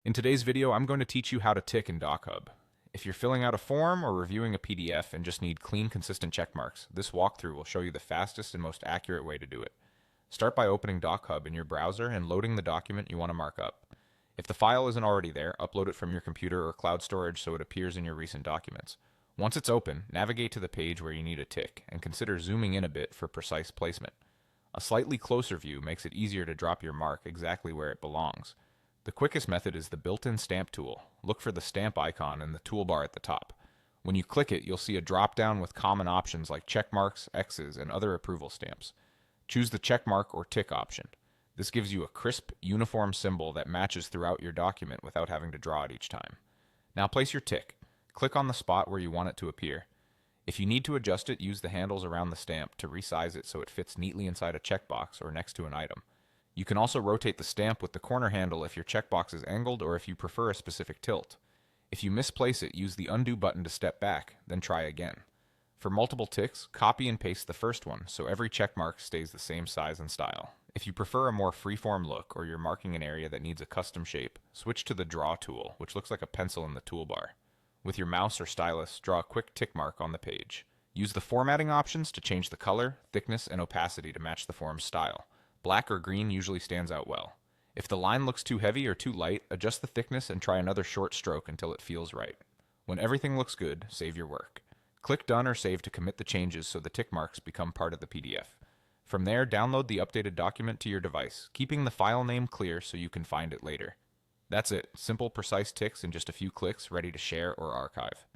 In today's video, I'm going to teach you how to tick in DocHub. If you're filling out a form or reviewing a PDF and just need clean, consistent check marks, this walkthrough will show you the fastest and most accurate way to do it. Start by opening DocHub in your browser and loading the document you want to mark up. If the file isn't already there, upload it from your computer or cloud storage so it appears in your recent documents. Once it's open, navigate to the page where you need a tick and consider zooming in a bit for precise placement. A slightly closer view makes it easier to drop your mark exactly where it belongs. The quickest method is the built-in stamp tool. Look for the stamp icon in the toolbar at the top. When you click it, you'll see a drop-down with common options like check marks, X's, and other approval stamps. Choose the check mark or tick option. This gives you a crisp, uniform symbol that matches throughout your document without having to draw it each time. Now place your tick. Click on the spot where you want it to appear. If you need to adjust it, use the handles around the stamp to resize it so it fits neatly inside a checkbox or next to an item. You can also rotate the stamp with the corner handle if your checkbox is angled or if you prefer a specific tilt. If you misplace it, use the undo button to step back, then try again. For multiple ticks, copy and paste the first one so every checkmark stays the same size and style. If you prefer a more freeform look or you're marking an area that needs a custom shape, switch to the Draw tool, which looks like a pencil in the toolbar. With your mouse or stylus, draw a quick tick mark on the page. Use the formatting options to change the color, thickness, and opacity to match the form's style. Black or green usually stands out well. If the line looks too heavy or too light, adjust the thickness and try another short stroke until it feels right. When everything looks good, save your work. Click Done or Save to commit the changes so the tick marks become part of the PDF. From there, download the updated document to your device, keeping the file name clear so you can find it later. That's it. Simple, precise ticks in just a few clicks, ready to share or archive.